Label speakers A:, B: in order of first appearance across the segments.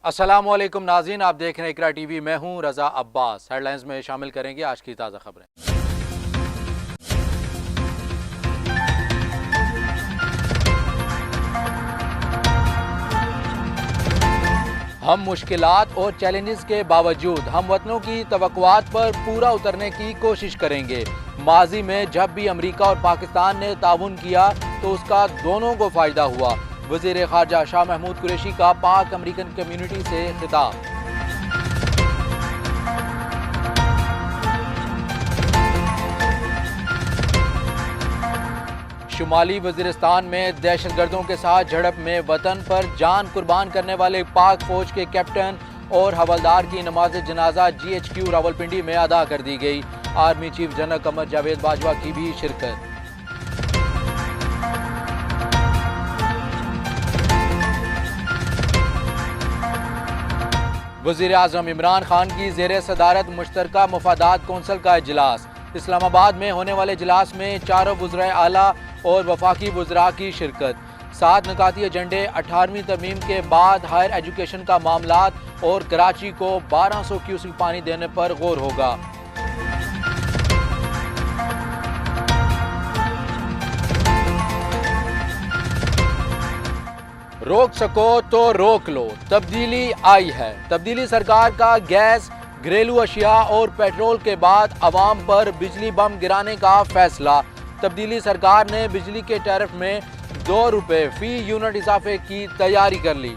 A: अस्सलामुअलैकुम नाज़रीन, आप देख रहे हैं इकरा टीवी। मैं हूं रज़ा अब्बास। हेडलाइंस में शामिल करेंगे आज की ताज़ा खबरें। हम मुश्किलात और चैलेंजेस के बावजूद हम वतनों की तवक्कुआत पर पूरा उतरने की कोशिश करेंगे। माजी में जब भी अमरीका और पाकिस्तान ने ताउन किया तो उसका दोनों को फ़ायदा हुआ। वज़ीर ख़ारजा शाह महमूद कुरैशी का पाक अमरीकन कम्यूनिटी से खिताब। शुमाली वज़ीरिस्तान में दहशतगर्दों के साथ झड़प में वतन पर जान कुर्बान करने वाले पाक फौज के कैप्टन और हवलदार की नमाज जनाजा GHQ रावलपिंडी में अदा कर दी गई। Army chief general Qamar Javed Bajwa की भी शिरकत। वज़ीर आज़म इमरान खान की ज़ेर सदारत मुश्तरका मुफादात कौंसिल का इजलास। इस्लामाबाद में होने वाले इजलास में चारों वज़राए आला और वफाकी वज़रा की शिरकत। 7 निकाती एजेंडे, 18वीं तरमीम के बाद हायर एजुकेशन का मामलात और कराची को 1200 क्यूसेक पानी देने पर गौर होगा। रोक सको तो रोक लो, तब्दीली आई है। तब्दीली सरकार का गैस, घरेलू अशिया और पेट्रोल के बाद अवाम पर बिजली बम गिराने का फैसला। तब्दीली सरकार ने बिजली के टैरिफ में 2 रुपए फी यूनिट इजाफे की तैयारी कर ली।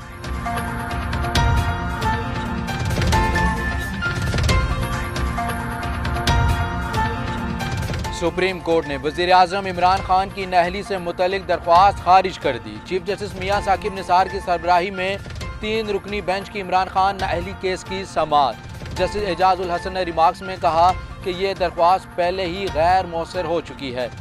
A: सुप्रीम कोर्ट ने वज़ीर आज़म इमरान खान की नहली से मुतल्लिक दरख्वास्त खारिज कर दी। चीफ जस्टिस मियां साकिब निसार की सरबराही में 3 रुकनी बेंच की इमरान खान नहली केस की समाअत। जस्टिस एजाज उल हसन ने रिमार्क्स में कहा कि यह दरख्वास्त पहले ही गैर मौसर हो चुकी है।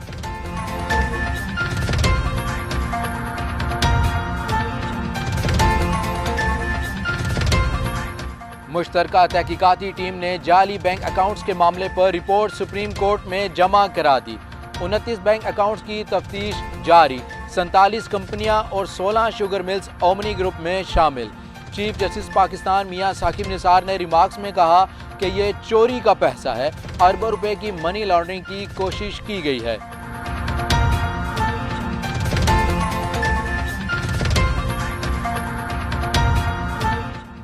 A: मुश्तरका तहकीकाती टीम ने जाली बैंक अकाउंट्स के मामले पर रिपोर्ट सुप्रीम कोर्ट में जमा करा दी। 29 बैंक अकाउंट्स की तफ्तीश जारी। 47 कंपनियां और 16 शुगर मिल्स ओमनी ग्रुप में शामिल। चीफ जस्टिस पाकिस्तान मियां साकिब निसार ने रिमार्क्स में कहा कि यह चोरी का पैसा है, अरबों रुपए की मनी लॉन्ड्रिंग की कोशिश की गई है।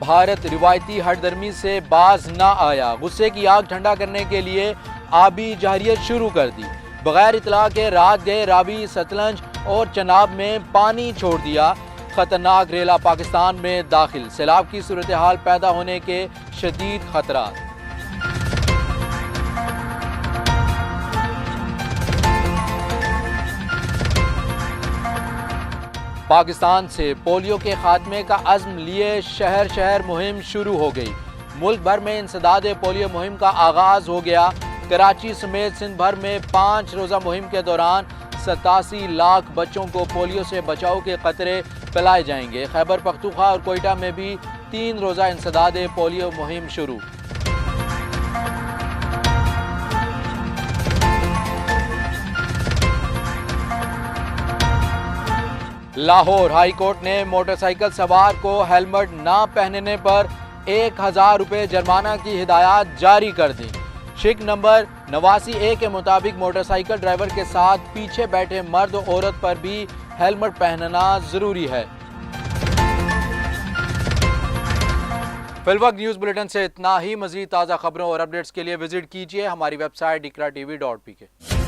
A: भारत रिवायती हठधर्मी से बाज ना आया। गुस्से की आग ठंडा करने के लिए आबी जहरियत शुरू कर दी। बगैर इतला के रात गए रावी, सतलज और चनाब में पानी छोड़ दिया। खतरनाक रेला पाकिस्तान में दाखिल। सैलाब की सूरत हाल पैदा होने के शदीद खतरा। पाकिस्तान से पोलियो के खात्मे का अज़्म लिए शहर शहर मुहिम शुरू हो गई। मुल्क भर में इंसदाद पोलियो मुहिम का आगाज हो गया। कराची समेत सिंध भर में 5 रोज़ा मुहिम के दौरान 87 लाख बच्चों को पोलियो से बचाव के कतरे पिलाए जाएंगे। खैबर पख्तूनख्वा और कोयटा में भी 3 रोज़ा इंसदाद पोलियो मुहिम शुरू। लाहौर हाई कोर्ट ने मोटरसाइकिल सवार को हेलमेट ना पहनने पर 1000 रुपये जुर्माना की हिदायत जारी कर दी। शिक नंबर 89A के मुताबिक मोटरसाइकिल ड्राइवर के साथ पीछे बैठे मर्द और औरत पर भी हेलमेट पहनना जरूरी है। फिलवक्त न्यूज़ बुलेटिन से इतना ही। मजीद ताज़ा खबरों और अपडेट्स के लिए विजिट कीजिए हमारी वेबसाइट ikratv.pk।